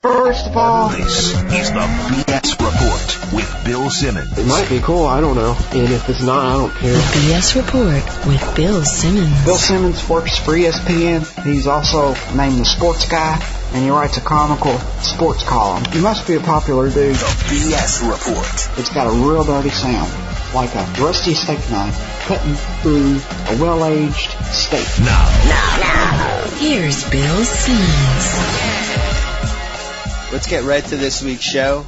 First of all, this is the BS Report with Bill Simmons. It might be cool, I don't know. And if it's not, I don't care. The BS Report with Bill Simmons. Bill Simmons works for ESPN. He's also named the sports guy, and he writes a comical sports column. He must be a popular dude. The BS Report. It's got a real dirty sound, like a rusty steak knife cutting through a well-aged steak. Now. Here's Bill Simmons. Let's get right to this week's show.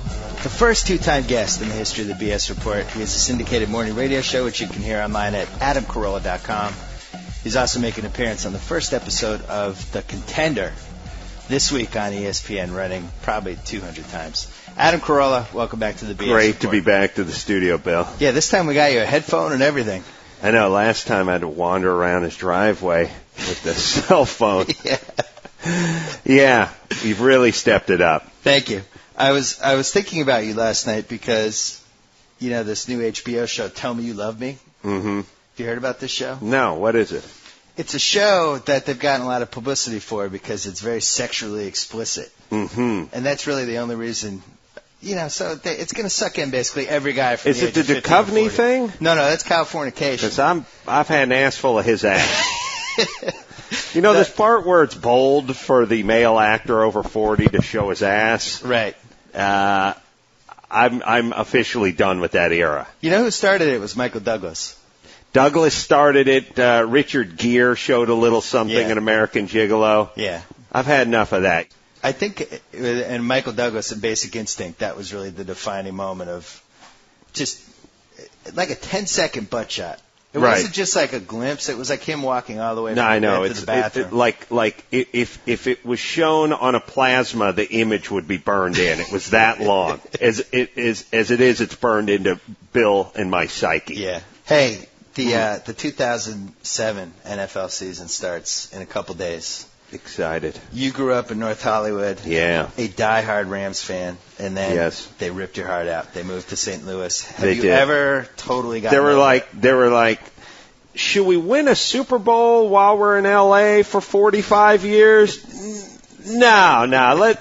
The first two-time guest in the history of the BS Report. He has a syndicated morning radio show, which you can hear online at adamcarolla.com. He's also making an appearance on the first episode of The Contender this week on ESPN, running probably 200 times. Adam Carolla, welcome back to the BS Great Report. to be back to the studio, Bill. Yeah, this time we got you a headphone and everything. I know, last time I had to wander around his driveway with the cell phone. Yeah, you've really stepped it up. Thank you. I was thinking about you last night because, you know, this new HBO show, Tell Me You Love Me. Mm-hmm. Have you heard about this show? No, what is it? It's a show that they've gotten a lot of publicity for because it's very sexually explicit. Mm-hmm. And that's really the only reason, you know, so it's going to suck in basically every guy from Is the it age the of 50 to Duchovny 40. thing? No, that's Californication. Because I've had an ass full of his ass. You know, this part where it's bold for the male actor over 40 to show his ass? Right. I'm officially done with that era. You know who started it? It was Michael Douglas. Douglas started it. Richard Gere showed a little something in American Gigolo. Yeah. I've had enough of that. I think, and Michael Douglas, in Basic Instinct, that was really the defining moment of just like a 10-second butt shot. It wasn't just like a glimpse. It was like him walking all the way from the bed to the bathroom. Like if it was shown on a plasma, the image would be burned in. It was that long. As it is, it's burned into Bill and my psyche. Yeah. Hey, the 2007 NFL season starts in a couple days. Excited. You grew up in North Hollywood. Yeah. A diehard Rams fan, and then they ripped your heart out. They moved to St. Louis. Have you ever totally gotten They were like, should we win a Super Bowl while we're in LA for 45 years? No.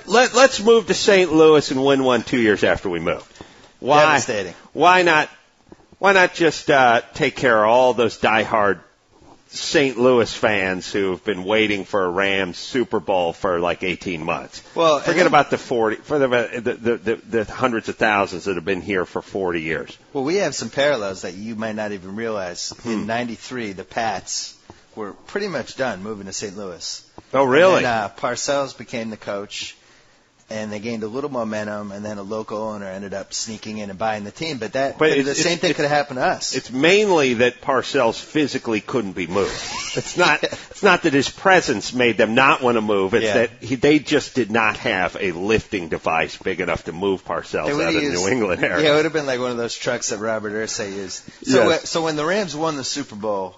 Let's move to St. Louis and win one 2 years after we move. Why? Devastating. Why not just take care of all those diehard St. Louis fans who have been waiting for a Rams Super Bowl for like 18 months. Well, forget about the hundreds of thousands that have been here for 40 years. Well, we have some parallels that you might not even realize. In '93, the Pats were pretty much done moving to St. Louis. Oh, really? And Parcells became the coach, and they gained a little momentum, and then a local owner ended up sneaking in and buying the team. But the same thing could have happened to us. It's mainly that Parcells physically couldn't be moved. It's not that his presence made them not want to move. It's that they just did not have a lifting device big enough to move Parcells out of the New England area. Yeah, it would have been like one of those trucks that Robert Irsay used. So when the Rams won the Super Bowl,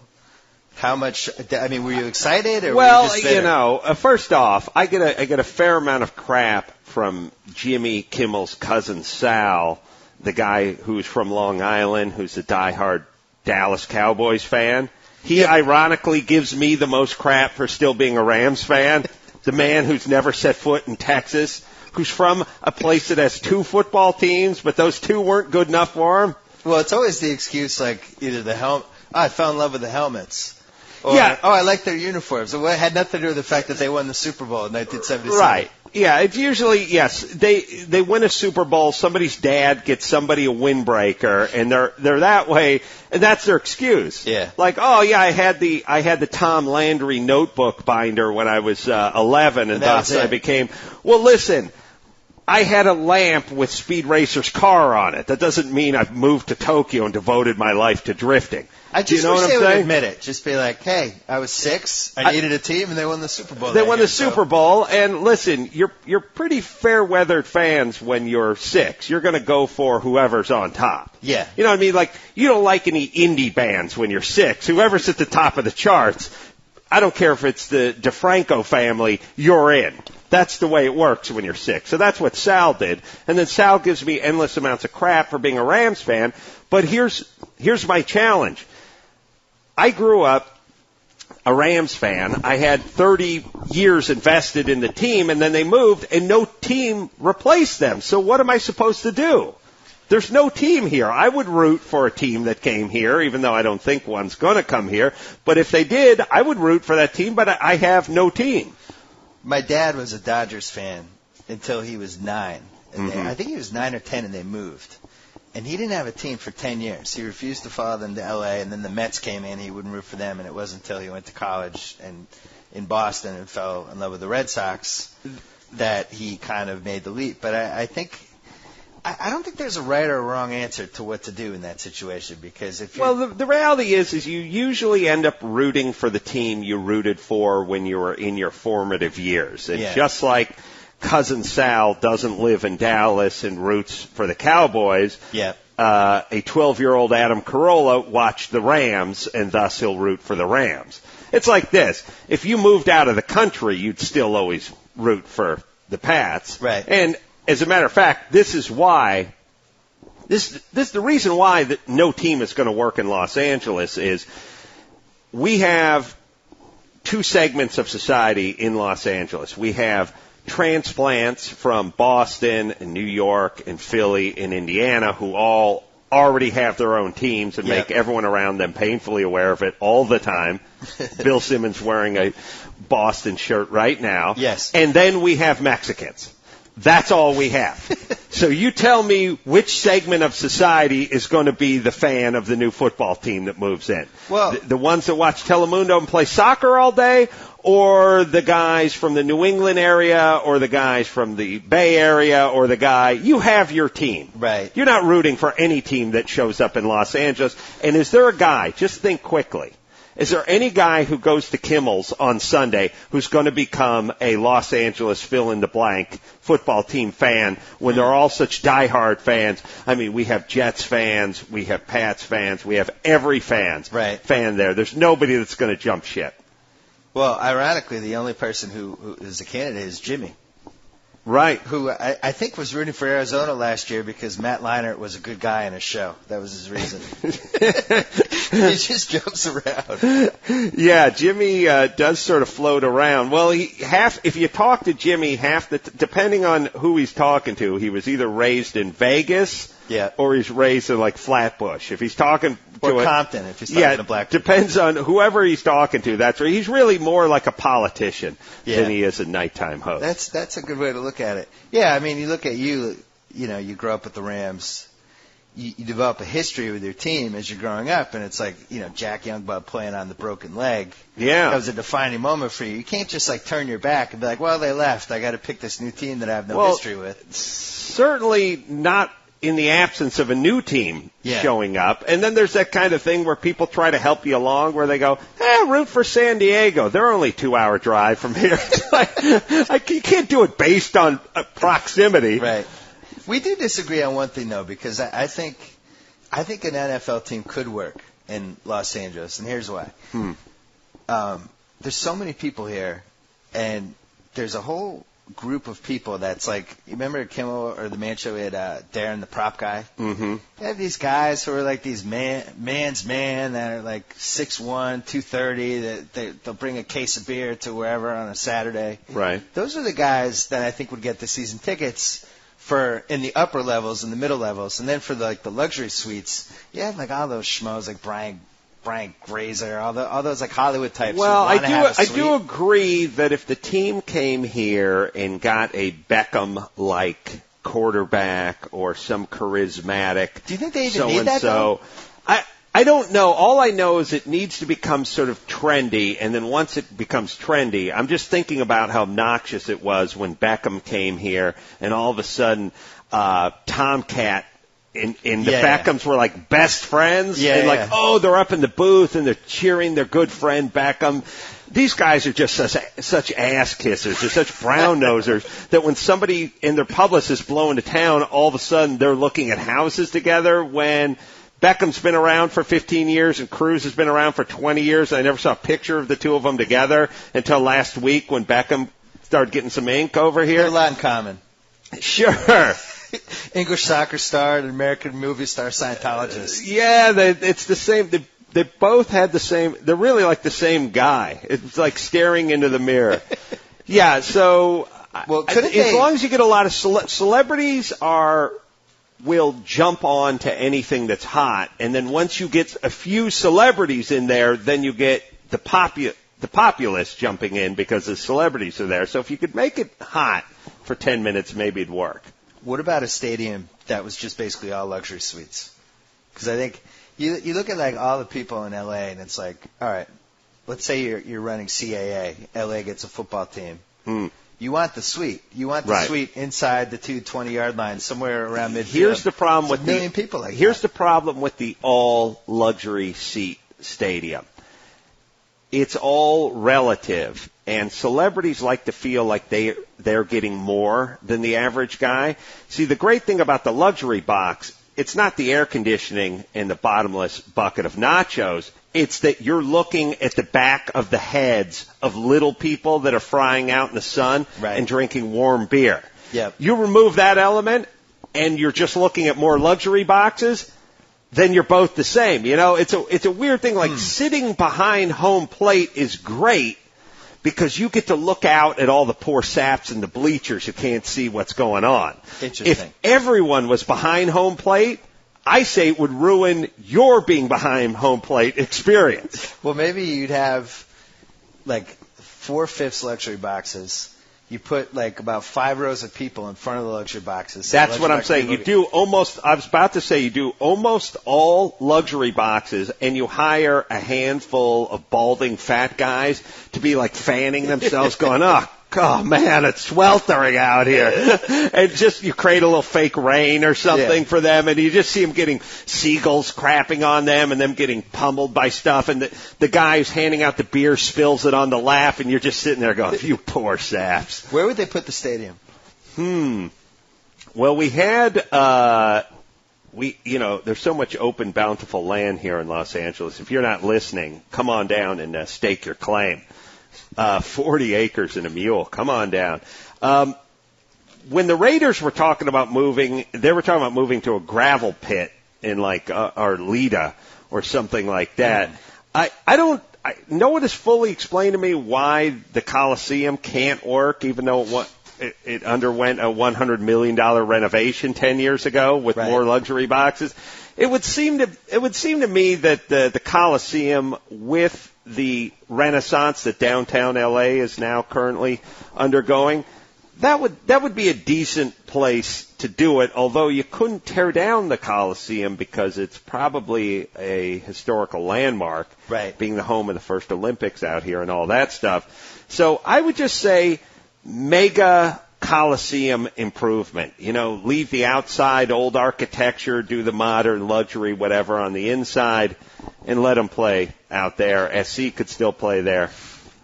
how much? I mean, were you excited? Or were you just bitter? First off, I get a fair amount of crap from Jimmy Kimmel's cousin Sal, the guy who's from Long Island, who's a diehard Dallas Cowboys fan. He ironically gives me the most crap for still being a Rams fan. The man who's never set foot in Texas, who's from a place that has two football teams, but those two weren't good enough for him. Well, it's always the excuse like either the helmet. I fell in love with the helmets. Or, I like their uniforms. It had nothing to do with the fact that they won the Super Bowl in 1977. Right. Yeah, it's usually, they win a Super Bowl, somebody's dad gets somebody a windbreaker, and they're that way, and that's their excuse. Yeah. Like, I had the Tom Landry notebook binder when I was 11, and thus I became, well, listen, I had a lamp with Speed Racer's car on it. That doesn't mean I've moved to Tokyo and devoted my life to drifting. I just wish they would admit it. Just be like, hey, I was 6, I needed a team, and they won the Super Bowl. They won the Super Bowl, and listen, you're pretty fair-weathered fans when you're 6. You're going to go for whoever's on top. Yeah. You know what I mean? Like, you don't like any indie bands when you're 6. Whoever's at the top of the charts, I don't care if it's the DeFranco family, you're in. That's the way it works when you're 6. So that's what Sal did. And then Sal gives me endless amounts of crap for being a Rams fan. But here's my challenge. I grew up a Rams fan. I had 30 years invested in the team, and then they moved, and no team replaced them. So what am I supposed to do? There's no team here. I would root for a team that came here, even though I don't think one's going to come here. But if they did, I would root for that team, but I have no team. My dad was a Dodgers fan until he was 9. And I think he was 9 or 10, and they moved. And he didn't have a team for 10 years. He refused to follow them to L.A., and then the Mets came in. He wouldn't root for them, and it wasn't until he went to college and in Boston and fell in love with the Red Sox that he kind of made the leap. But I don't think there's a right or a wrong answer to what to do in that situation, because if you're... Well, the reality is you usually end up rooting for the team you rooted for when you were in your formative years. And just like Cousin Sal doesn't live in Dallas and roots for the Cowboys, a 12-year-old Adam Carolla watched the Rams, and thus he'll root for the Rams. It's like this. If you moved out of the country, you'd still always root for the Pats. Right. And as a matter of fact, this is why this the reason why that no team is going to work in Los Angeles is we have two segments of society in Los Angeles. We have transplants from Boston and New York and Philly and Indiana who all already have their own teams and make everyone around them painfully aware of it all the time. Bill Simmons wearing a Boston shirt right now. Yes. And then we have Mexicans. That's all we have. So you tell me which segment of society is going to be the fan of the new football team that moves in. Well, the ones that watch Telemundo and play soccer all day, or the guys from the New England area, or the guys from the Bay Area, or the guy, you have your team. Right. You're not rooting for any team that shows up in Los Angeles. And is there a guy, just think quickly, is there any guy who goes to Kimmel's on Sunday who's going to become a Los Angeles fill-in-the-blank football team fan when they're all such diehard fans? I mean, we have Jets fans, we have Pats fans, we have every fan there. There's nobody that's going to jump ship. Well, ironically, the only person who is a candidate is Jimmy. Right. Who I think was rooting for Arizona last year because Matt Leinart was a good guy in his show. That was his reason. He just jumps around. Yeah, Jimmy does sort of float around. Well, if you talk to Jimmy, depending on who he's talking to, he was either raised in Vegas or he's raised in like Flatbush. If he's talking to Compton, if he's talking to Black people. Depends on whoever he's talking to. That's right. He's really more like a politician than he is a nighttime host. That's a good way to look at it. Yeah, I mean, you look at you know, you grow up with the Rams. You develop a history with your team as you're growing up, and it's like, you know, Jack Youngblood playing on the broken leg. Yeah. That was a defining moment for you. You can't just, like, turn your back and be like, well, they left. I got to pick this new team that I have no history with. Certainly not in the absence of a new team showing up. And then there's that kind of thing where people try to help you along where they go, root for San Diego. They're only a 2-hour drive from here. You can't do it based on proximity. Right. We do disagree on one thing, though, because I think an NFL team could work in Los Angeles, and here's why. There's so many people here, and there's a whole group of people that's like, you remember Kimmel or the Man Show, we had Darren the prop guy? Mm-hmm. They have these guys who are like these man's man that are like 6'1", 230, that they'll bring a case of beer to wherever on a Saturday. Right. Those are the guys that I think would get the season tickets for in the upper levels and the middle levels, and then for the luxury suites, you have like all those schmoes like Brian Grazer, all those like Hollywood types. Well, I do agree that if the team came here and got a Beckham-like quarterback or some charismatic, do you think they even need that? Though? I don't know. All I know is it needs to become sort of trendy, and then once it becomes trendy, I'm just thinking about how obnoxious it was when Beckham came here, and all of a sudden, Tomcat and the Beckhams were like best friends, they're up in the booth and they're cheering their good friend Beckham. These guys are just such ass kissers. They're such brown nosers that when somebody in their publicist blow into town, all of a sudden they're looking at houses together when Beckham's been around for 15 years and Cruz has been around for 20 years. I never saw a picture of the two of them together until last week when Beckham started getting some ink over here. They're a lot in common. Sure. English soccer star and American movie star Scientologist. Yeah, it's the same. They both had the same. They're really like the same guy. It's like staring into the mirror. Yeah. So, Well, as long as you get a lot of celebrities will jump on to anything that's hot, and then once you get a few celebrities in there, then you get the populace jumping in because the celebrities are there. So if you could make it hot for 10 minutes, maybe it'd work. What about a stadium that was just basically all luxury suites? Because I think you look at like all the people in LA, and it's like, all right, let's say you're running CAA. LA gets a football team. You want the suite. You want the suite inside the 20-yard line, somewhere around midfield. Here's the problem with a million people like Here's that. the problem with the all luxury seat stadium. It's all relative, and celebrities like to feel like they're getting more than the average guy. See, the great thing about the luxury box, it's not the air conditioning and the bottomless bucket of nachos. It's that you're looking at the back of the heads of little people that are frying out in the sun and drinking warm beer. Yep. You remove that element, and you're just looking at more luxury boxes, then you're both the same. You know, it's a weird thing. Like sitting behind home plate is great because you get to look out at all the poor saps in the bleachers who can't see what's going on. Interesting. If everyone was behind home plate, I say it would ruin your being behind home plate experience. Well, maybe you'd have like 4/5 luxury boxes. You put like about 5 rows of people in front of the luxury boxes. So That's what I'm saying. I was about to say, you do almost all luxury boxes, and you hire a handful of balding fat guys to be like fanning themselves going, oh man, it's sweltering out here. And just you create a little fake rain or something for them, and you just see them getting seagulls crapping on them and them getting pummeled by stuff, and the guy who's handing out the beer spills it on the lap, and you're just sitting there going, you poor saps. Where would they put the stadium? Well, we had there's so much open, bountiful land here in Los Angeles. If you're not listening, come on down and stake your claim. 40 acres and a mule. Come on down. When the Raiders were talking about moving, they were talking about moving to a gravel pit in like Arleta or something like that. No one has fully explained to me why the Coliseum can't work, even though it underwent a $100 million renovation 10 years ago with more luxury boxes. It would seem to me that the Coliseum, with the renaissance that downtown LA is now currently undergoing, that would be a decent place to do it, although you couldn't tear down the Coliseum because it's probably a historical landmark, being the home of the first Olympics out here and all that stuff. So I would just say mega Coliseum improvement. Leave the outside old architecture, do the modern luxury whatever on the inside, and let them play out there. SC could still play there.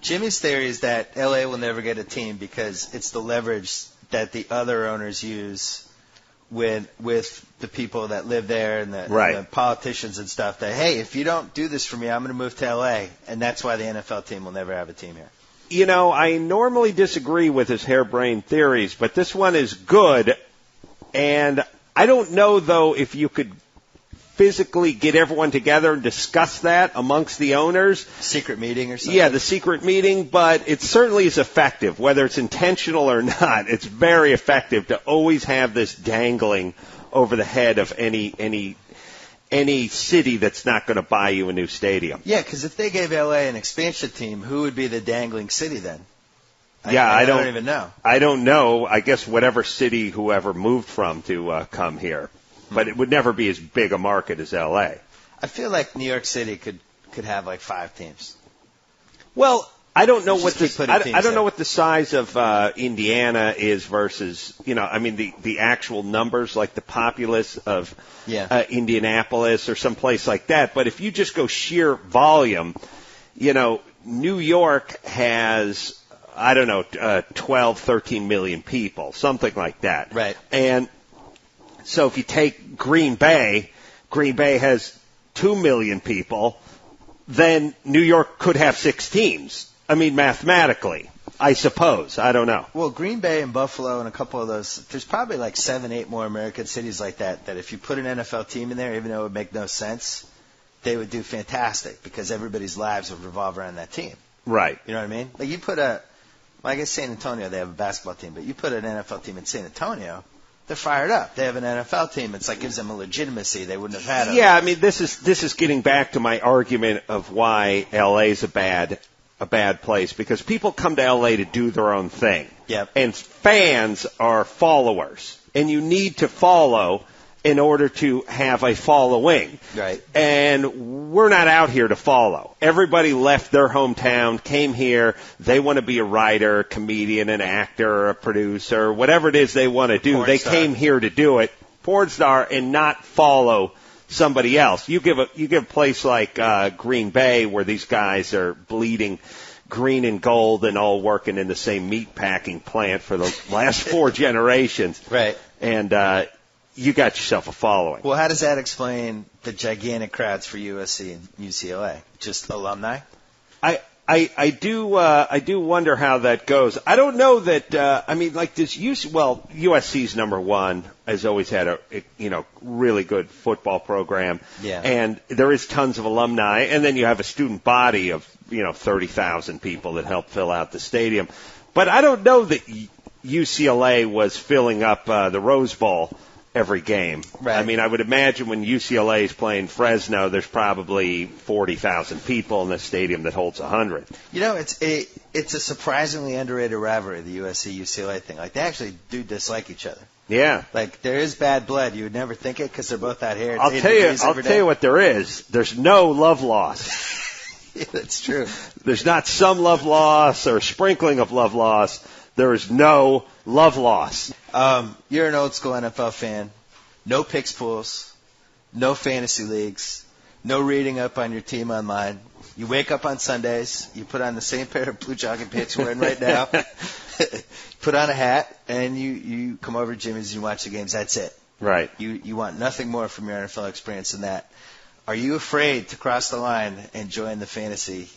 Jimmy's theory is that LA will never get a team because it's the leverage that the other owners use with the people that live there and the politicians and stuff, that, hey, if you don't do this for me, I'm going to move to LA. And that's why the NFL team will never have a team here. I normally disagree with his harebrained theories, but this one is good. And I don't know, though, if you could physically get everyone together and discuss that amongst the owners. Secret meeting or something? Yeah, the secret meeting, but it certainly is effective, whether it's intentional or not. It's very effective to always have this dangling over the head of any city that's not going to buy you a new stadium. Yeah, because if they gave LA an expansion team, who would be the dangling city then? I don't even know. I don't know. I guess whatever city whoever moved from to come here. But it would never be as big a market as L.A. I feel like New York City could have like 5 teams. Well, I don't know what I don't know what the size of Indiana is versus the actual numbers, like the populace of Indianapolis or someplace like that. But if you just go sheer volume, New York has 12, 13 million people, something like that. Right. And so if you take Green Bay has 2 million people, then New York could have 6 teams. I mean, mathematically, I suppose. I don't know. Well, Green Bay and Buffalo and a couple of those, there's probably like 7, 8 more American cities like that if you put an NFL team in there, even though it would make no sense, they would do fantastic because everybody's lives would revolve around that team. Right. You know what I mean? Like you put I guess San Antonio, they have a basketball team, but you put an NFL team in San Antonio, they're fired up. They have an NFL team. It's like gives them a legitimacy they wouldn't have had. Yeah, I mean, this is getting back to my argument of why LA's a bad place, because people come to LA to do their own thing. Yep. And fans are followers, and you need to follow in order to have a following. Right. And we're not out here to follow. Everybody left their hometown, came here. They want to be a writer, a comedian, an actor, a producer, whatever it is they want to do. Porn they star. came here to do it, porn star, and not follow somebody else. You give a place like Green Bay where these guys are bleeding green and gold and all working in the same meat packing plant for the last 4 generations. Right. And you got yourself a following. Well, how does that explain the gigantic crowds for USC and UCLA? Just alumni? I do wonder how that goes. I don't know that. I mean, like this USC's number one has always had a really good football program. Yeah. And there is tons of alumni, and then you have a student body of 30,000 people that help fill out the stadium. But I don't know that UCLA was filling up the Rose Bowl every game. Right. I mean, I would imagine when UCLA is playing Fresno, there's probably 40,000 people in the stadium that holds 100. It's a surprisingly underrated rivalry, the USC-UCLA thing. Like, they actually do dislike each other. Yeah. Like, there is bad blood. You would never think it because they're both out here. I'll tell you what there is. There's no love loss. Yeah, that's true. There's not some love loss or sprinkling of love loss. There is no love loss. You're an old school NFL fan. No picks pools. No fantasy leagues. No reading up on your team online. You wake up on Sundays. You put on the same pair of blue jogging pants you're wearing right now. Put on a hat, and you come over to Jimmy's and you watch the games. That's it. Right. You want nothing more from your NFL experience than that. Are you afraid to cross the line and join the fantasy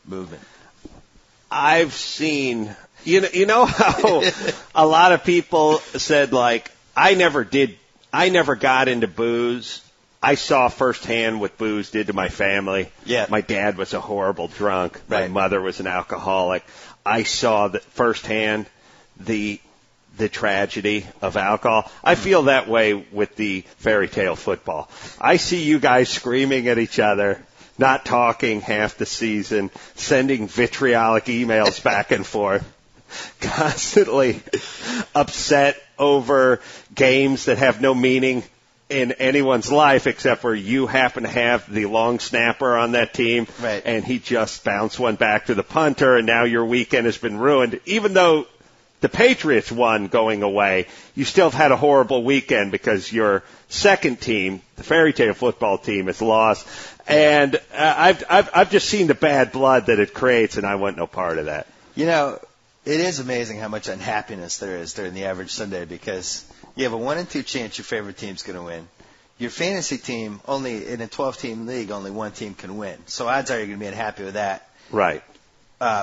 movement? I've seen, you know how a lot of people said, like, I never got into booze. I saw firsthand what booze did to my family. Yeah. My dad was a horrible drunk. My Right. mother was an alcoholic. I saw that firsthand the tragedy of alcohol. I feel that way with the fairy tale football. I see you guys screaming at each other, not talking half the season, sending vitriolic emails back and forth, constantly upset over games that have no meaning in anyone's life except for you happen to have the long snapper on that team, right, and he just bounced one back to the punter, and now your weekend has been ruined. Even though the Patriots won going away, you still have had a horrible weekend because your second team, the fairy tale football team, has lost. And I've just seen the bad blood that it creates, and I want no part of that. You know, it is amazing how much unhappiness there is during the average Sunday because you have a 1 in 2 chance your favorite team's going to win. Your fantasy team, only in a 12-team league, only one team can win. So odds are you're going to be unhappy with that. Right.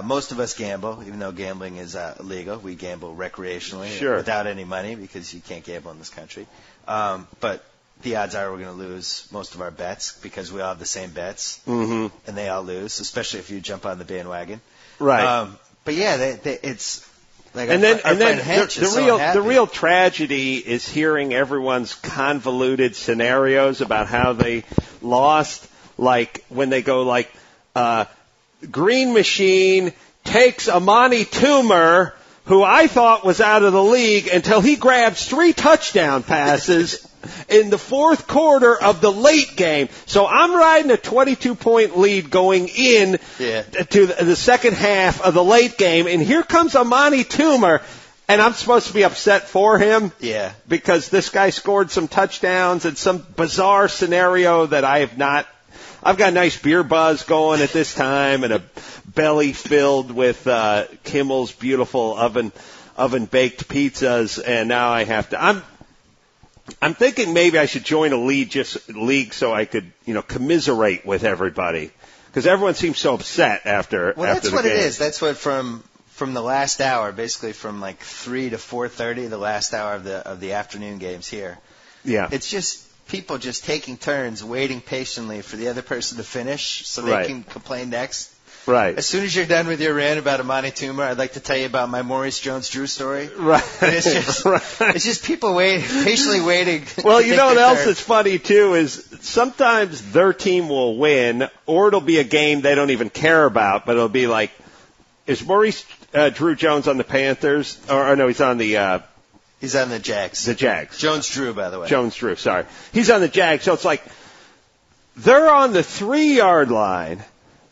Most of us gamble, even though gambling is illegal. We gamble recreationally Sure. without any money because you can't gamble in this country. But the odds are we're going to lose most of our bets because we all have the same bets, and they all lose, especially if you jump on the bandwagon. Right. But yeah, it's like and then the real real tragedy is hearing everyone's convoluted scenarios about how they lost. Like when they go like, Green Machine takes Amani Toomer, who I thought was out of the league, until he grabs 3 touchdown passes in the fourth quarter of the late game. So I'm riding a 22-point lead going in to the second half of the late game, and here comes Amani Toomer, and I'm supposed to be upset for him because this guy scored some touchdowns in some bizarre scenario that I have not. I've got a nice beer buzz going at this time and a belly filled with Kimmel's beautiful oven-baked pizzas, and now I have to. I'm thinking maybe I should join a league so I could, commiserate with everybody because everyone seems so upset after. Well, after that's the what game. it is. That's what from the last hour, basically from like 3 to 4:30, the last hour of the afternoon games here. Yeah, it's just people just taking turns waiting patiently for the other person to finish so they Right. can complain next. Right. As soon as you're done with your rant about Amani Toomer, I'd like to tell you about my Maurice Jones-Drew story. Right. And it's just, it's just people patiently waiting. Well, to you take know what their else turn. is funny, too, is sometimes their team will win, or it'll be a game they don't even care about, but it'll be like, is Maurice Drew Jones on the Panthers? Or no, he's on the He's on the Jags. the Jags. Jones-Drew, by the way. Jones-Drew, sorry. He's on the Jags, so it's like they're on the 3-yard line.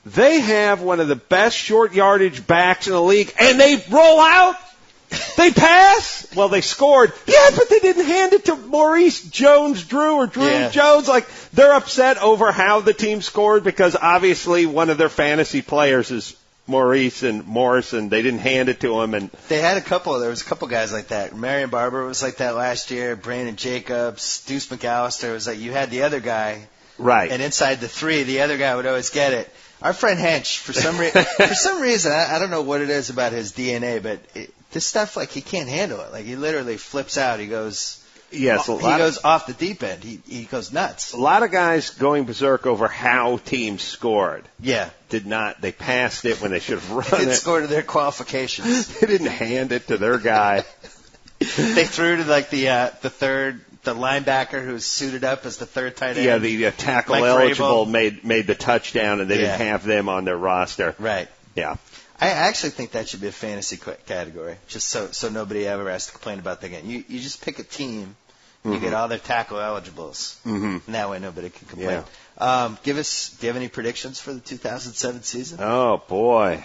They have one of the best short yardage backs in the league, and they roll out. They pass. Well, they scored. Yeah, but they didn't hand it to Maurice Jones-Drew or Drew Yeah. Jones. Like, they're upset over how the team scored because obviously one of their fantasy players is Maurice and Morrison. They didn't hand it to him, and There was a couple guys like that. Marion Barber was like that last year. Brandon Jacobs, Deuce McAllister was like, you had the other guy, right. and inside the 3, the other guy would always get it. Our friend Hench, for some reason, I don't know what it is about his DNA, but this stuff, like, he can't handle it. Like, he literally flips out. He goes, Yes, he goes off the deep end. He goes nuts. a lot of guys going berserk over how teams scored. Yeah. They passed it when they should have run They didn't it. score to their qualifications. They didn't hand it to their guy. They threw to, like, the linebacker who's suited up as the third tight end. Yeah, the tackle Mike eligible Vrabel. made the touchdown, and they didn't have them on their roster. Right. Yeah. I actually think that should be a fantasy category, just so nobody ever has to complain about that again. You just pick a team, you get all their tackle eligibles, and that way nobody can complain. Yeah. Do you have any predictions for the 2007 season? Oh boy,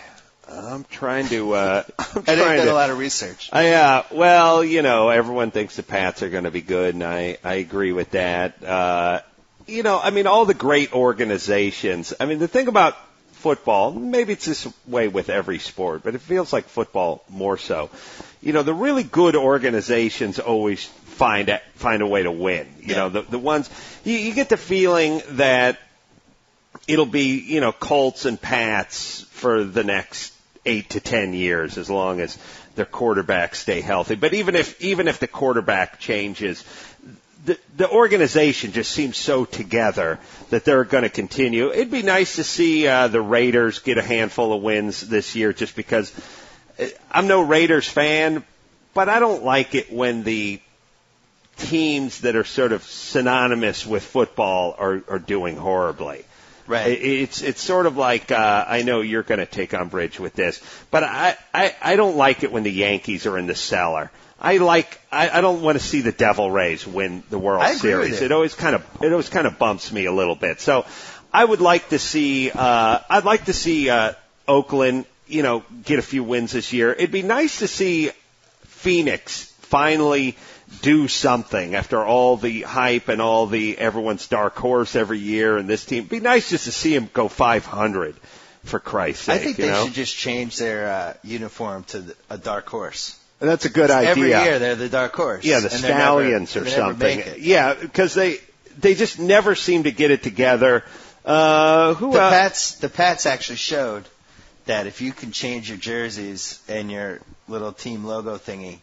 I'm trying to. I didn't do a lot of research. Well, everyone thinks the Pats are going to be good, and I agree with that. All the great organizations. I mean, the thing about football, maybe it's this way with every sport, but it feels like football more so. The really good organizations always find a way to win. The ones you get the feeling that it'll be, Colts and Pats for the next 8 to 10 years as long as their quarterbacks stay healthy. But even if the quarterback changes, the organization just seems so together that they're going to continue. It'd be nice to see the Raiders get a handful of wins this year just because I'm no Raiders fan, but I don't like it when the teams that are sort of synonymous with football are doing horribly. Right. It's sort of like I know you're going to take umbrage with this, but I don't like it when the Yankees are in the cellar. I don't want to see the Devil Rays win the World Series. It always kind of bumps me a little bit. So I would like to see Oakland, get a few wins this year. It'd be nice to see Phoenix finally do something after all the hype and all the everyone's dark horse every year and this team. It'd be nice just to see them go 500 for Christ's sake. I think they should just change their uniform to a dark horse. That's a good idea. Every year they're the dark horse. Yeah, the Stallions or something. Yeah, because they just never seem to get it together. The Pats actually showed that if you can change your jerseys and your little team logo thingy,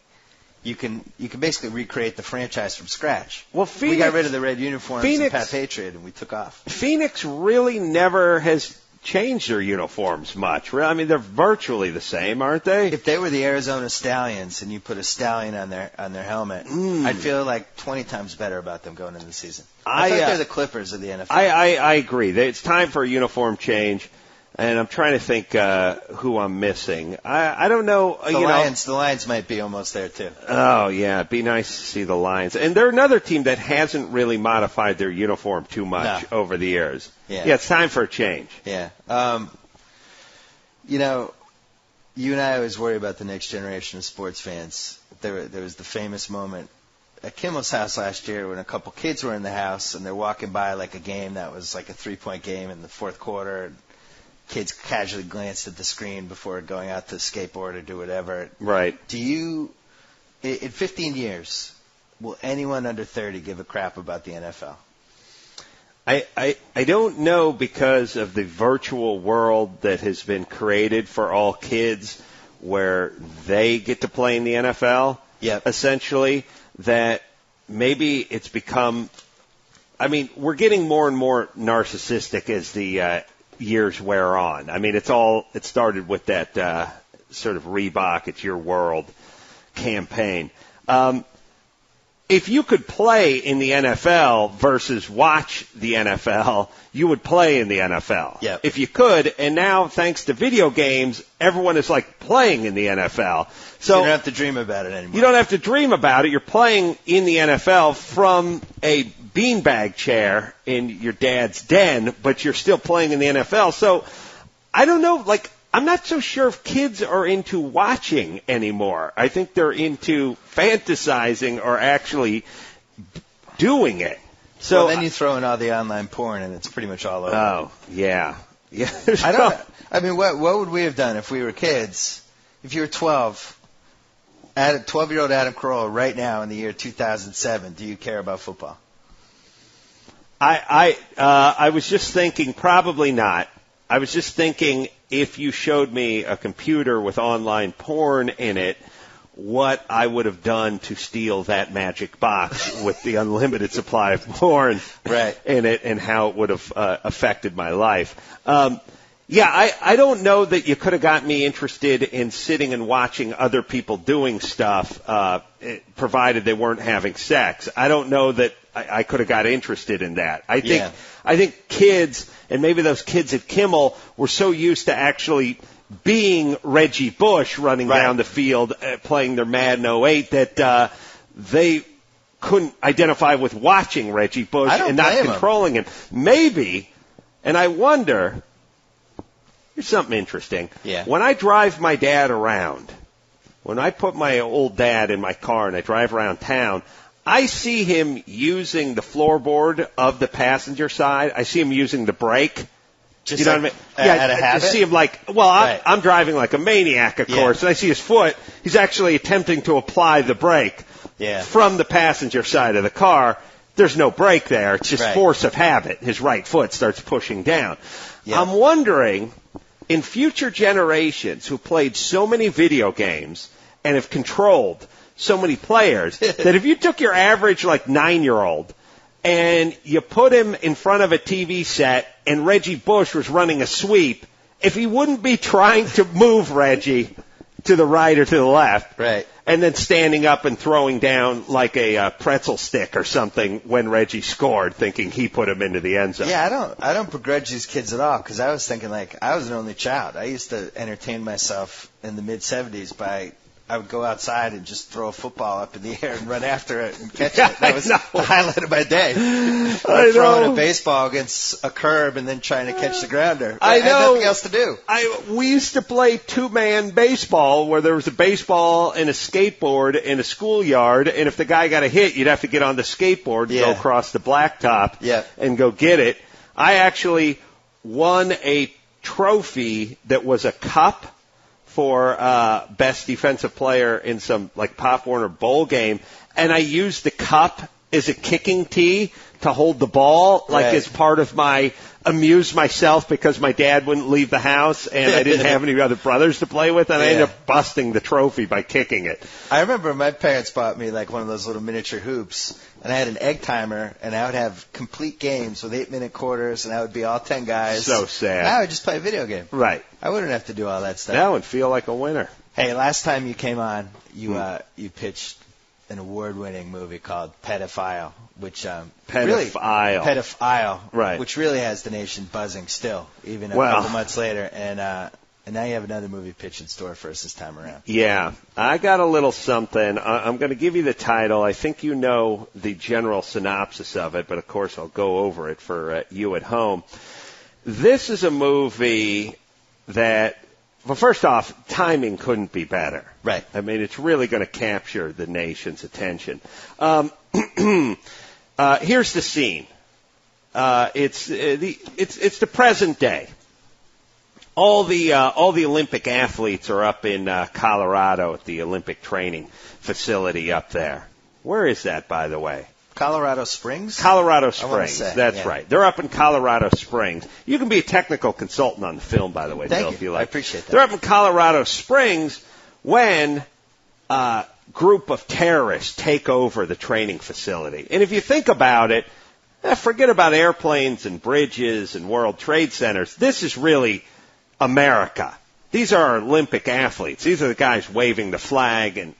you can basically recreate the franchise from scratch. Well, we got rid of the red uniforms and Pat Patriot, and we took off. Phoenix really never has changed their uniforms much. I mean, they're virtually the same, aren't they? If they were the Arizona Stallions and you put a stallion on their helmet, I'd feel like 20 times better about them going into the season. I think they're the Clippers of the NFL. I agree. It's time for a uniform change. And I'm trying to think who I'm missing. I don't know. The Lions might be almost there, too. Oh, yeah. It'd be nice to see the Lions. And they're another team that hasn't really modified their uniform too much over the years. Yeah, it's time for a change. Yeah. You and I always worry about the next generation of sports fans. There was the famous moment at Kimmel's house last year when a couple kids were in the house and they're walking by like a game that was like a 3-point game in the fourth quarter. And kids casually glanced at the screen before going out to skateboard or do whatever. Right. In 15 years, will anyone under 30 give a crap about the NFL? I don't know, because of the virtual world that has been created for all kids where they get to play in the NFL, essentially, that maybe it's become I mean, we're getting more and more narcissistic as the years wear on. I mean, it started with that sort of Reebok, It's Your World campaign. If you could play in the NFL versus watch the NFL, you would play in the NFL. Yep. If you could, and now thanks to video games, everyone is like playing in the NFL. So you don't have to dream about it anymore. You don't have to dream about it. You're playing in the NFL from a beanbag chair in your dad's den, but you're still playing in the NFL. So I don't know, like, I'm not so sure if kids are into watching anymore. I think they're into fantasizing or actually doing it. So then you throw in all the online porn, and it's pretty much all over. Oh, yeah. I mean, what would we have done if we were kids? If you were 12, 12-year-old Adam Carolla right now in the year 2007, do you care about football? I was just thinking probably not. I was just thinking if you showed me a computer with online porn in it, what I would have done to steal that magic box with the unlimited supply of porn in it and how it would have affected my life. I don't know that you could have got me interested in sitting and watching other people doing stuff, provided they weren't having sex. I don't know that I could have got interested in that. I think kids, and maybe those kids at Kimmel, were so used to actually being Reggie Bush running down the field, playing their Madden 08, that they couldn't identify with watching Reggie Bush and not controlling him. Maybe, and I wonder, here's something interesting. Yeah. When I drive my dad around, when I put my old dad in my car and I drive around town, I see him using the floorboard of the passenger side. I see him using the brake. Just you know like what I mean? at a habit? I see him like, I'm driving like a maniac, of course, and I see his foot. He's actually attempting to apply the brake from the passenger side of the car. There's no brake there. It's just force of habit. His right foot starts pushing down. Yeah. I'm wondering, in future generations who played so many video games and have controlled so many players, that if you took your average, like, 9-year-old and you put him in front of a TV set and Reggie Bush was running a sweep, if he wouldn't be trying to move Reggie to the right or to the left, and then standing up and throwing down like a pretzel stick or something when Reggie scored, thinking he put him into the end zone. Yeah, I don't begrudge these kids at all, because I was thinking, like, I was an only child. I used to entertain myself in the mid-'70s by I would go outside and just throw a football up in the air and run after it and catch it. That was the highlight of my day. Throwing a baseball against a curb and then trying to catch the grounder. I had nothing else to do. We used to play two-man baseball where there was a baseball and a skateboard in a schoolyard, and if the guy got a hit, you'd have to get on the skateboard and go across the blacktop and go get it. I actually won a trophy that was a cup for best defensive player in some like Pop Warner Bowl game, and I used the cup as a kicking tee to hold the ball, like as part of my amuse myself because my dad wouldn't leave the house and I didn't have any other brothers to play with, and I ended up busting the trophy by kicking it. I remember my parents bought me like one of those little miniature hoops, and I had an egg timer, and I would have complete games with 8-minute quarters, and I would be all 10 guys. So sad. I would just play a video game. Right. I wouldn't have to do all that stuff. That would feel like a winner. Hey, last time you came on, you pitched an award-winning movie called Pedophile, which Pedophile, right? Which really has the nation buzzing still, even a couple months later. And now you have another movie pitch in store for us this time around. Yeah, I got a little something. I'm going to give you the title. I think you know the general synopsis of it, but of course I'll go over it for you at home. This is a movie that, well, first off, timing couldn't be better. Right. I mean, it's really going to capture the nation's attention. Here's the scene. It's the present day. All the Olympic athletes are up in Colorado at the Olympic training facility up there. Where is that, by the way? Colorado Springs? Colorado Springs. That's right. They're up in Colorado Springs. You can be a technical consultant on the film, by the way, Bill, if you like. I appreciate that. They're up in Colorado Springs when a group of terrorists take over the training facility. And if you think about it, Forget about airplanes and bridges and World Trade Centers. This is really America. These are our Olympic athletes. These are the guys waving the flag and,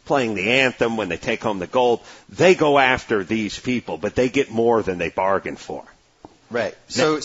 playing the anthem when they take home the gold. They go after these people, but they get more than they bargained for. Right. So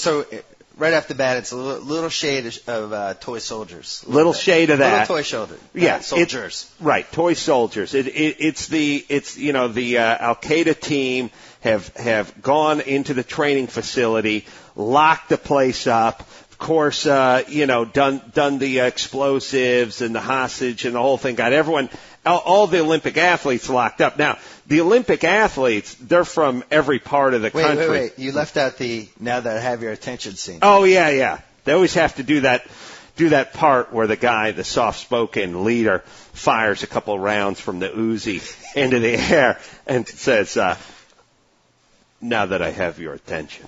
right off the bat, it's a little shade of toy soldiers. Little shade of that. Little toy shoulder. Yeah. Soldiers. Right. Toy soldiers. It's the Al Qaeda team have gone into the training facility, locked the place up. Of course, done the explosives and the hostage and the whole thing. Got everyone, all the Olympic athletes locked up. Now, the Olympic athletes, they're from every part of the country. Wait. You left out the "now that I have your attention" scene. Oh, yeah. They always have to do that part where the guy, the soft-spoken leader, fires a couple rounds from the Uzi into the air and says, "Now that I have your attention."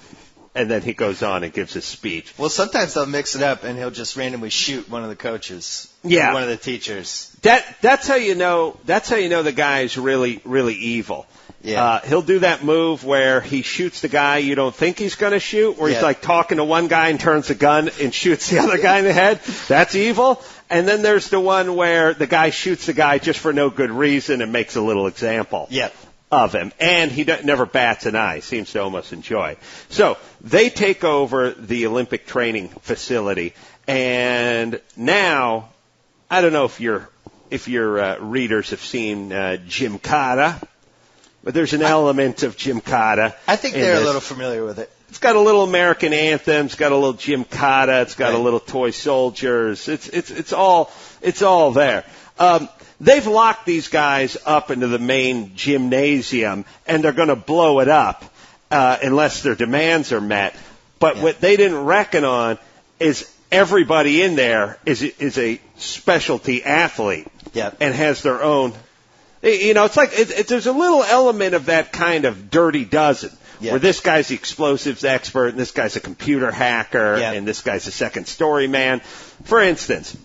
And then he goes on and gives his speech. Well, sometimes they'll mix it up, and he'll just randomly shoot one of the coaches. Yeah. Or one of the teachers. That's how you know the guy's really, really evil. Yeah. He'll do that move where he shoots the guy you don't think he's going to shoot, where he's like talking to one guy and turns the gun and shoots the other guy in the head. That's evil. And then there's the one where the guy shoots the guy just for no good reason and makes a little example. Yep. Of him, and he never bats an eye. Seems to almost enjoy it. So they take over the Olympic training facility, and now I don't know if your readers have seen Gymkhana, but there's an element of Gymkhana. I think they're a little familiar with it. It's got a little American anthem. It's got a little Gymkhana. It's got a little toy soldiers. It's all there. They've locked these guys up into the main gymnasium, and they're going to blow it up unless their demands are met. But what they didn't reckon on is everybody in there is a specialty athlete and has their own. It's like there's a little element of that kind of Dirty Dozen. Where this guy's the explosives expert, and this guy's a computer hacker, and this guy's a second story man. For instance,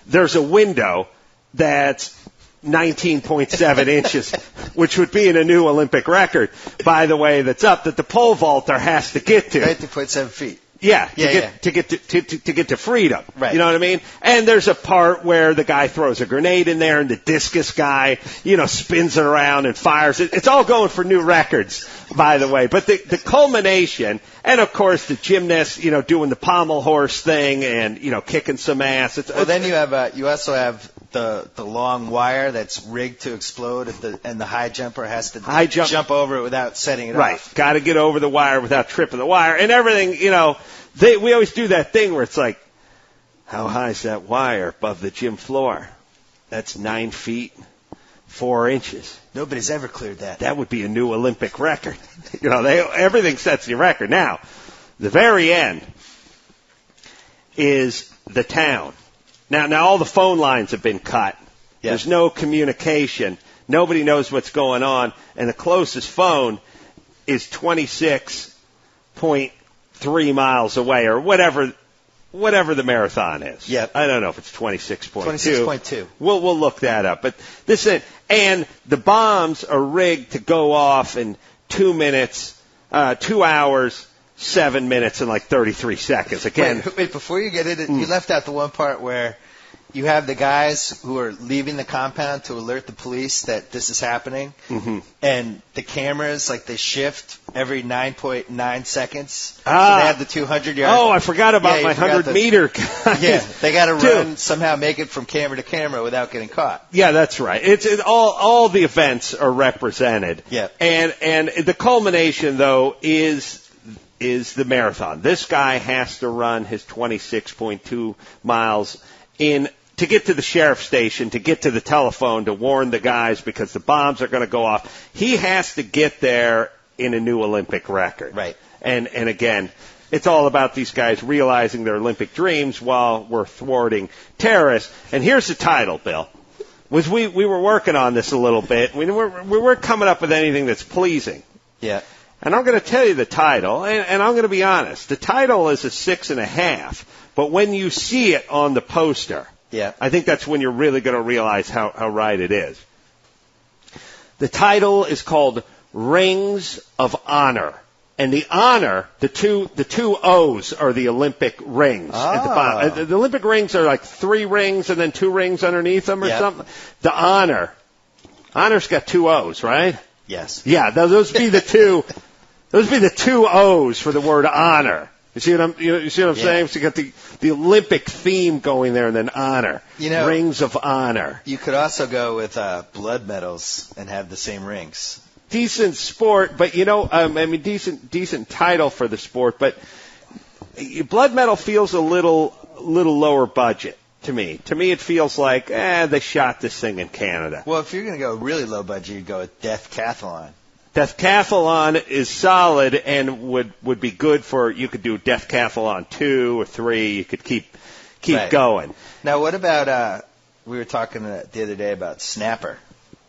there's a window that's 19.7 inches, which would be in a new Olympic record, by the way, that's up, that the pole vaulter has to get to. 19.7 feet. To get to freedom. Right. You know what I mean? And there's a part where the guy throws a grenade in there and the discus guy, spins it around and fires it. It's all going for new records, by the way. But the culmination, and of course the gymnast, doing the pommel horse thing and, kicking some ass. Then you also have the long wire that's rigged to explode and the high jumper has to jump over it without setting it off. Right. Got to get over the wire without tripping the wire and everything, we always do that thing where it's like, how high is that wire above the gym floor? That's 9 feet, 4 inches. Nobody's ever cleared that. That would be a new Olympic record. Everything sets the record. Now, the very end is the town. Now all the phone lines have been cut. Yeah. There's no communication. Nobody knows what's going on. And the closest phone is 26.3 miles away or whatever the marathon is. Yeah. I don't know if it's 26.2. 26.2. We'll look that up. But and the bombs are rigged to go off in 2 minutes, 2 hours, 7 minutes and like 33 seconds. Again. Wait, before you get into it, you left out the one part where you have the guys who are leaving the compound to alert the police that this is happening. Mm-hmm. And the cameras, they shift every 9.9 seconds. So they have the 200 yards. Oh, I forgot about my 100-meter guys. Yeah, they got to run, somehow make it from camera to camera without getting caught. Yeah, that's right. It's all the events are represented. Yeah. And the culmination, though, is the marathon. This guy has to run his 26.2 miles to get to the sheriff's station, to get to the telephone, to warn the guys because the bombs are going to go off. He has to get there in a new Olympic record. Right. And again, it's all about these guys realizing their Olympic dreams while we're thwarting terrorists. And here's the title, Bill. We were working on this a little bit. We weren't coming up with anything that's pleasing. Yeah. And I'm going to tell you the title, and I'm going to be honest. The title is a 6.5, but when you see it on the poster, I think that's when you're really going to realize how right it is. The title is called Rings of Honor. And the honor, the two O's are the Olympic rings at the bottom. The Olympic rings are like 3 rings and then 2 rings underneath them or something. The honor's got 2 O's, right? Yes. Yeah, those be the two. Those be the 2 O's for the word honor. You see what I'm saying? So you got the Olympic theme going there, and then honor. Rings of Honor. You could also go with blood medals and have the same rings. Decent sport, but decent title for the sport, but blood medal feels a little lower budget to me. To me, it feels like, they shot this thing in Canada. Well, if you're going to go really low budget, you'd go with Deathcathlon. Deathcathlon is solid and would be good for, you could do Deathcathlon 2 or 3, you could keep right. going. Now, what about, we were talking the other day about Snapper.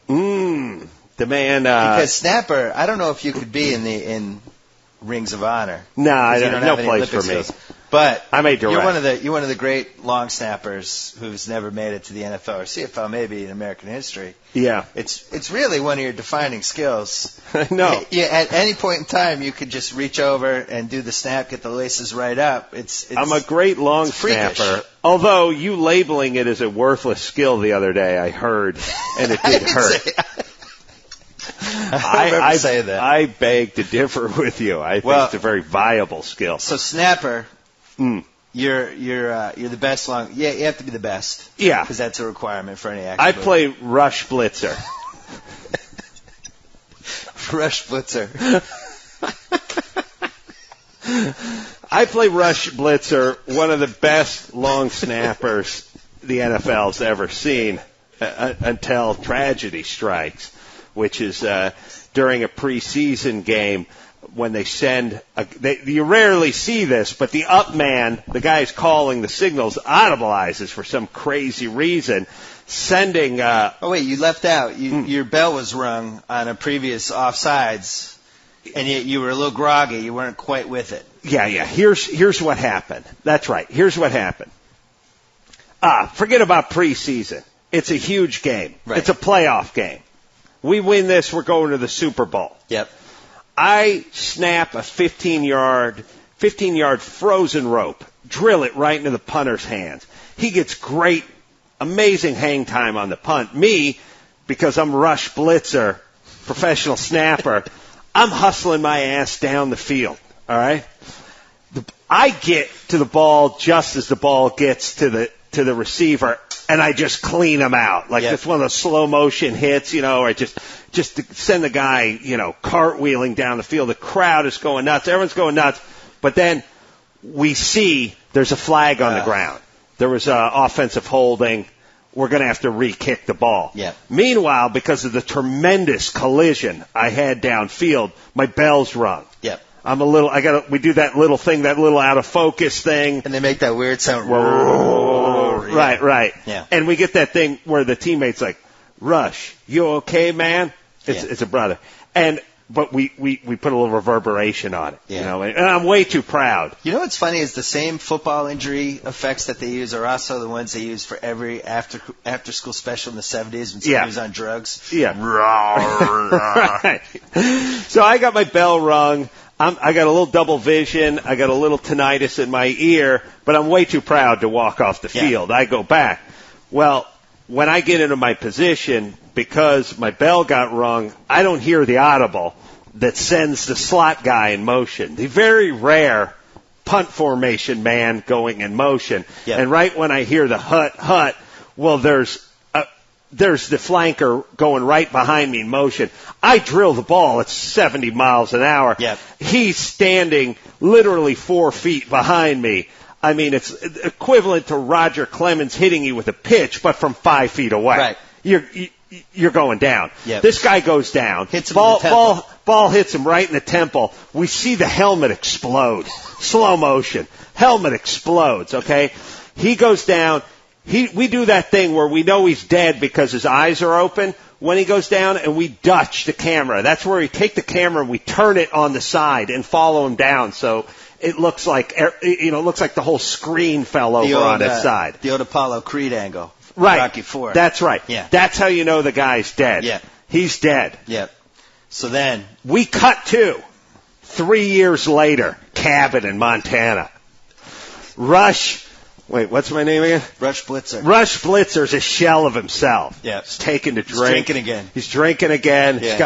The man, because Snapper, I don't know if you could be in Rings of Honor. No, no place for me. Skills. But I may direct. You're one of the great long snappers who's never made it to the NFL or CFL, maybe in American history. Yeah, it's really one of your defining skills. No, at any point in time, you could just reach over and do the snap, get the laces right up. I'm a great long snapper. Although you labeling it as a worthless skill the other day, I heard, and it did hurt. I say that. I beg to differ with you. I think it's a very viable skill. So snapper, you're the best long. Yeah, you have to be the best. Yeah, because that's a requirement for any action. I play rush blitzer. Rush blitzer. I play rush blitzer. One of the best long snappers the NFL's ever seen until tragedy strikes. Which is during a preseason game when they send you rarely see this, but the up man, the guy who's calling the signals, audibilizes for some crazy reason, sending. Oh wait, you left out. Your bell was rung on a previous offsides, and you were a little groggy. You weren't quite with it. Yeah. Here's what happened. That's right. Here's what happened. Forget about preseason. It's a huge game. Right. It's a playoff game. We win this, we're going to the Super Bowl. Yep. I snap a 15-yard frozen rope, drill it right into the punter's hands. He gets great, amazing hang time on the punt. Me, because I'm rush blitzer, professional snapper, I'm hustling my ass down the field. All right. I get to the ball just as the ball gets to the receiver. And I just clean them out. Like it's one of those slow motion hits, or just to send the guy, cartwheeling down the field. The crowd is going nuts. Everyone's going nuts. But then we see there's a flag on the ground. There was offensive holding. We're going to have to re-kick the ball. Yeah. Meanwhile, because of the tremendous collision I had downfield, my bell's rung. Yep. We do that little thing, that little out of focus thing. And they make that weird sound. Right. Yeah. And we get that thing where the teammate's like, Rush, you okay, man? It's a brother. But we put a little reverberation on it, and I'm way too proud. You know what's funny is the same football injury effects that they use are also the ones they use for every after school special in the 70s when somebody was on drugs. Yeah. Right. So I got my bell rung. I got a little double vision. I got a little tinnitus in my ear, but I'm way too proud to walk off the field. I go back. Well, when I get into my position, because my bell got rung, I don't hear the audible that sends the slot guy in motion. The very rare punt formation man going in motion. Yep. And right when I hear the hut, well, there's the flanker going right behind me in motion. I drill the ball at 70 miles an hour. Yep. He's standing literally 4 feet behind me. I mean, it's equivalent to Roger Clemens hitting you with a pitch, but from 5 feet away. Right. You're going down. Yep. This guy goes down. Hits him in the temple. Ball hits him right in the temple. We see the helmet explode. Slow motion. Helmet explodes, okay? He goes down. We do that thing where we know he's dead because his eyes are open when he goes down, and we Dutch the camera. That's where we take the camera and we turn it on the side and follow him down. So it looks like the whole screen fell over on its side. The old Apollo Creed angle. Right. Rocky IV. That's right. Yeah. That's how you know the guy's dead. Yeah. He's dead. Yeah. So then we cut to 3 years later, cabin in Montana. Rush, wait, what's my name again? Rush Blitzer. Rush Blitzer's a shell of himself. Yeah. He's taking to drink. He's drinking again. He's drinking again. Yeah. He's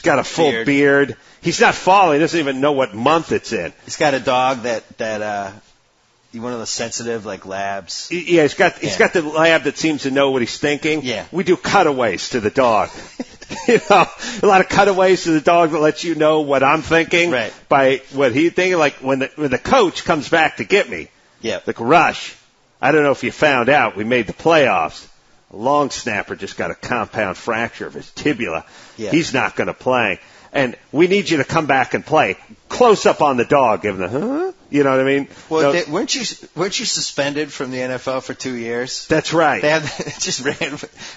got a full beard. He's not falling. He doesn't even know what month it's in. He's got a dog that one of the sensitive like labs. Yeah, he's got the lab that seems to know what he's thinking. Yeah. We do cutaways to the dog. A lot of cutaways to the dog that lets you know what I'm thinking right. by what he's thinking. Like when the coach comes back to get me. Yeah. Like, Rush, I don't know if you found out, we made the playoffs. A long snapper just got a compound fracture of his tibia. Yeah. He's not going to play. And we need you to come back and play. Close up on the dog, give him the, huh? You know what I mean? Well, weren't you suspended from the NFL for 2 years? That's right.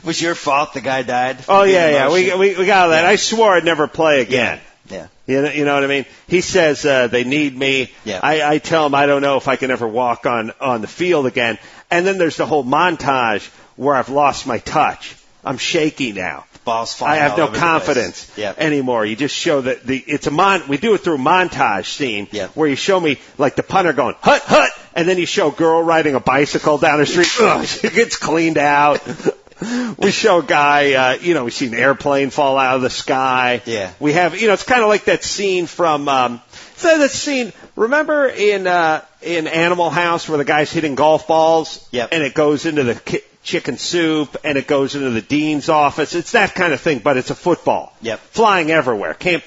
Was your fault the guy died? Oh, yeah. We got that. Yeah. I swore I'd never play again. Yeah. You know what I mean? He says they need me. Yeah. I tell him I don't know if I can ever walk on the field again. And then there's the whole montage where I've lost my touch. I'm shaky now. Balls flying I have all no over confidence anymore. You just show that we do it through a montage scene where you show me like the punter going hut hut, and then you show a girl riding a bicycle down the street. She gets cleaned out. We show a guy, we've seen an airplane fall out of the sky. Yeah. We have, it's kind of like that scene from, remember in Animal House where the guy's hitting golf balls? Yep. And it goes into the chicken soup and it goes into the dean's office. It's that kind of thing, but it's a football. Yep. Flying everywhere. Can't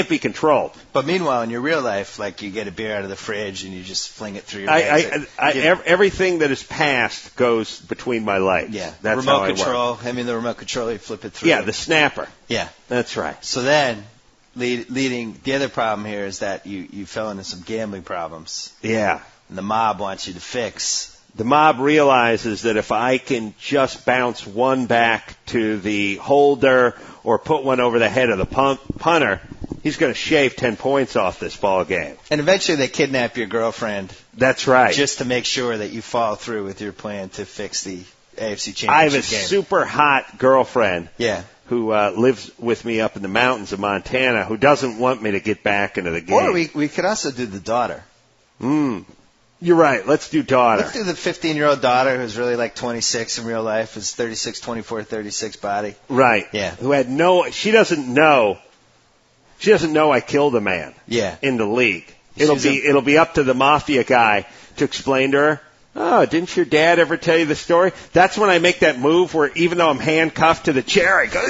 be controlled. But meanwhile, in your real life, like you get a beer out of the fridge and you just fling it through your legs. Everything that is passed goes between my legs. Yeah. That's remote how I control. work. The remote control, you flip it through. Yeah, the snapper. Yeah. That's right. So then, leading the other problem here is that you fell into some gambling problems. Yeah. And the mob wants you to fix. The mob realizes that if I can just bounce one back to the holder or put one over the head of the punter, he's going to shave 10 points off this ball game. And eventually they kidnap your girlfriend. That's right. Just to make sure that you follow through with your plan to fix the AFC Championship game. I have a super hot girlfriend. Yeah. Who lives with me up in the mountains of Montana, who doesn't want me to get back into the game. Or we could also do the daughter. You're right. Let's do daughter. Let's do the 15-year-old daughter who's really like 26 in real life, is 36, 24, 36 body. Right. Yeah. Who had she doesn't know I killed a man. Yeah. In the league. It'll be up to the mafia guy to explain to her. Oh, didn't your dad ever tell you the story? That's when I make that move where even though I'm handcuffed to the chair, I go,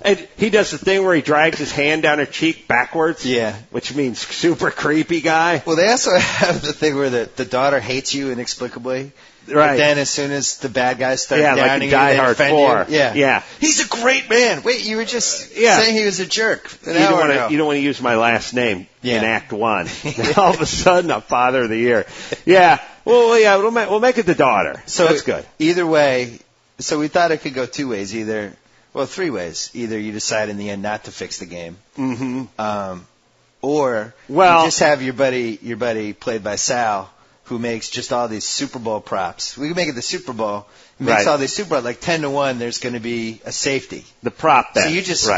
and he does the thing where he drags his hand down her cheek backwards. Yeah. Which means super creepy guy. Well, they also have the thing where the daughter hates you inexplicably. Right. But then as soon as the bad guys start like downing Die you, they Hard defend 4. you. Yeah. Yeah. He's a great man. Wait, you were just saying he was a jerk You don't want to use my last name in Act 1. All of a sudden, I'm Father of the Year. Yeah. Well, yeah, we'll make it the daughter. So that's good. Either way, so we thought it could go two ways. Three ways. Either you decide in the end not to fix the game, or you just have your buddy played by Sal, who makes just all these Super Bowl props. We can make it the Super Bowl. He makes all these Super Bowl, like 10-1. There's going to be a safety. The prop bet. So you just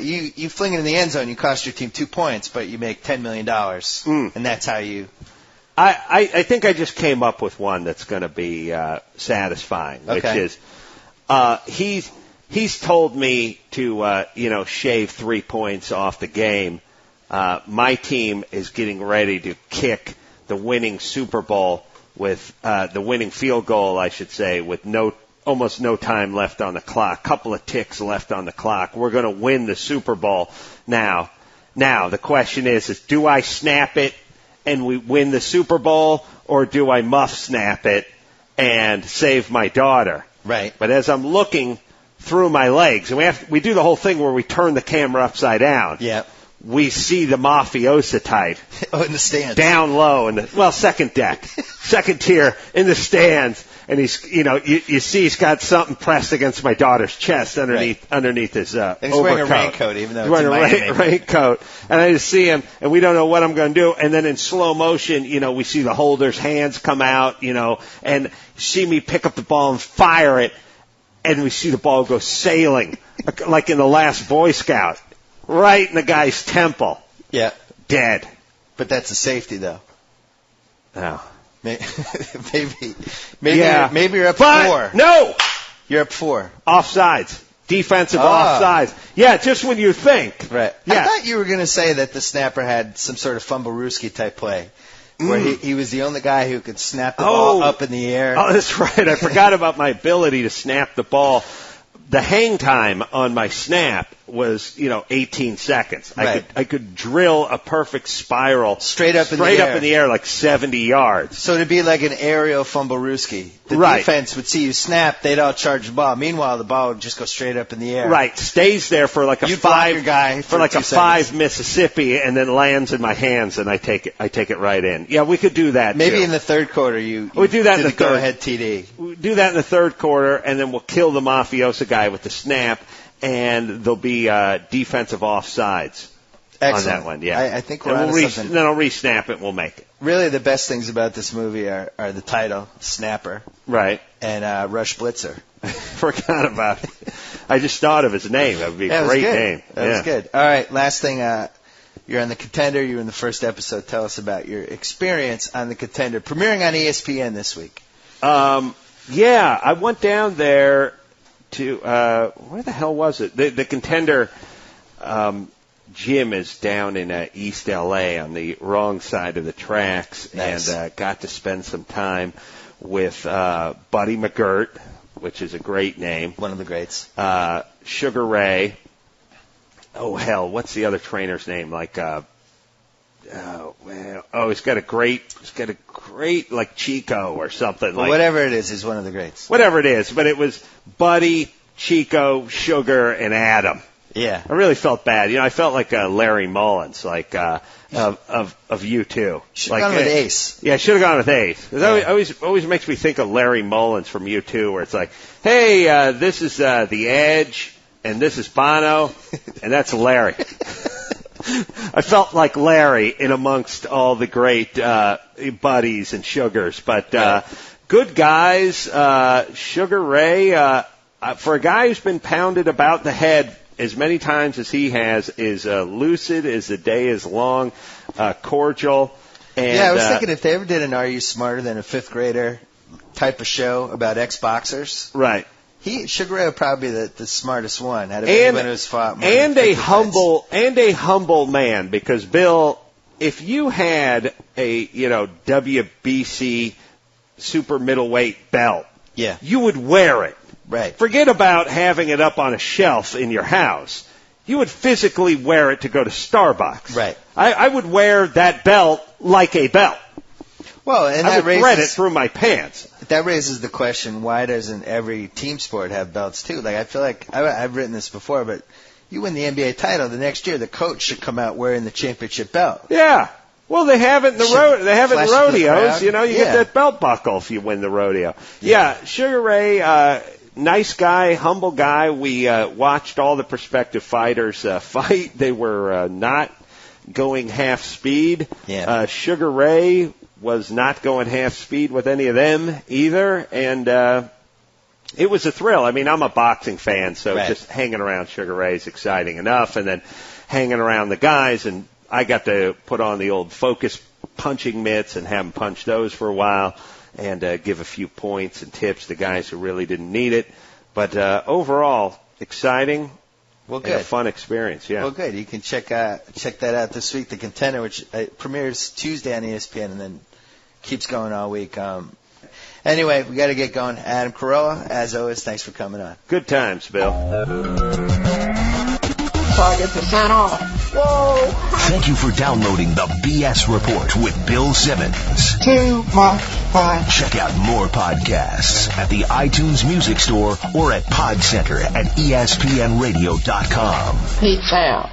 you fling it in the end zone. You cost your team 2 points, but you make $10 million, and that's how you. I think I just came up with one that's going to be satisfying, which is he's told me to shave 3 points off the game. My team is getting ready to kick the winning Super Bowl with the winning field goal, I should say, with almost no time left on the clock, couple of ticks left on the clock. We're going to win the Super Bowl now. Now the question is do I snap it and we win the Super Bowl, or do I muff snap it and save my daughter? Right. But as I'm looking through my legs, and we do the whole thing where we turn the camera upside down. Yeah. We see the mafiosa type. Oh, in the stands. Down low second deck, second tier in the stands, and he's, you see he's got something pressed against my daughter's chest underneath his and he's overcoat. wearing a raincoat, even though he's it's wearing a raincoat, and I just see him, and we don't know what I'm going to do, and then in slow motion, we see the holder's hands come out, and see me pick up the ball and fire it. and we see the ball go sailing, like in The Last Boy Scout, right in the guy's temple. Yeah. Dead. But that's a safety, though. Oh. Maybe Yeah. maybe you're up But 4. No! You're up 4. Offsides. Defensive offsides. Yeah, just when you think. Right. Yeah. I thought you were going to say that the snapper had some sort of Fumblerooski type play, where he was the only guy who could snap the ball up in the air. Oh, that's right. I forgot about my ability to snap the ball. The hang time on my snap was, 18 seconds. Right. I could drill a perfect spiral Straight up in the air, like 70 yards. So it'd be like an aerial Fumblerooski. The defense would see you snap, they'd all charge the ball. Meanwhile, the ball would just go straight up in the air. Right, stays there for like a You block your guy for like a 2 5 seconds. Mississippi, and then lands in my hands, and I take it right in. Yeah, we could do that. Maybe too. in the third quarter you We do that did in the third. go-ahead TD. We do that in the third quarter, and then we'll kill the mafiosa guy with the snap, and there'll be defensive offsides Excellent. on that one. Yeah, I think we're and onto something. then I'll re-snap it, and we'll make it. Really, the best things about this movie are the title, Snapper, Right. and Rush Blitzer. Forgot about it. I just thought of his name. That would be a great name. That was good. All right, last thing. You're on the Contender. You were in the first episode. Tell us about your experience on the Contender, premiering on ESPN this week. Yeah, I went down there to where the hell was it? The Contender gym is down in East LA on the wrong side of the tracks, Nice. and got to spend some time with Buddy McGirt, which is a great name. One of the greats. Sugar Ray. Oh hell, what's the other trainer's name? Like he's got a great like Chico or something. Well, like whatever it is, he's one of the greats. whatever it is, but it was Buddy, Chico, Sugar, and Adam. Yeah. I really felt bad. I felt like Larry Mullins, like of U2. Should have gone with Ace. Yeah, I should have gone with Ace. 'Cause always makes me think of Larry Mullins from U2, where it's like, hey, this is The Edge, and this is Bono, and that's Larry. I felt like Larry in amongst all the great buddies and Sugars, but good guys. Sugar Ray, for a guy who's been pounded about the head as many times as he has, is lucid as the day is long, cordial. And, I was thinking if they ever did an Are You Smarter Than a Fifth Grader type of show about ex-boxers, right. Sugar Ray would probably be the smartest one out of anyone who's fought. More And than a 50 humble man, because Bill, if you had a WBC super middleweight belt, Yeah. you would wear it. Right. Forget about having it up on a shelf in your house. You would physically wear it to go to Starbucks. Right. I would wear that belt like a belt. Well, and I that would thread it through my pants. That raises the question: why doesn't every team sport have belts too? Like I feel like I've written this before, but you win the NBA title the next year, the coach should come out wearing the championship belt. Yeah. Well, they have it in they have it in Flash it to the rodeos. crowd. You Yeah. get that belt buckle if you win the rodeo. Yeah, Sugar Ray, nice guy, humble guy. We watched all the prospective fighters fight. They were not going half speed. Yeah. Sugar Ray was not going half speed with any of them either, and it was a thrill. I mean, I'm a boxing fan, so Right. just hanging around Sugar Ray is exciting enough, and then hanging around the guys, and I got to put on the old Focus punching mitts and have them punch those for a while, and give a few points and tips to guys who really didn't need it. But overall, exciting. Well, And a good. fun experience, yeah. Well, good. You can check that out this week. The Contender, which premieres Tuesday on ESPN and then keeps going all week. Anyway, we got to get going. Adam Carolla, as always, thanks for coming on. Good times, Bill. So I get to sign off. Whoa! Thank you for downloading the BS Report with Bill Simmons. Too much fun. Check out more podcasts at the iTunes Music Store or at Pod Center at ESPNradio.com. Peace out.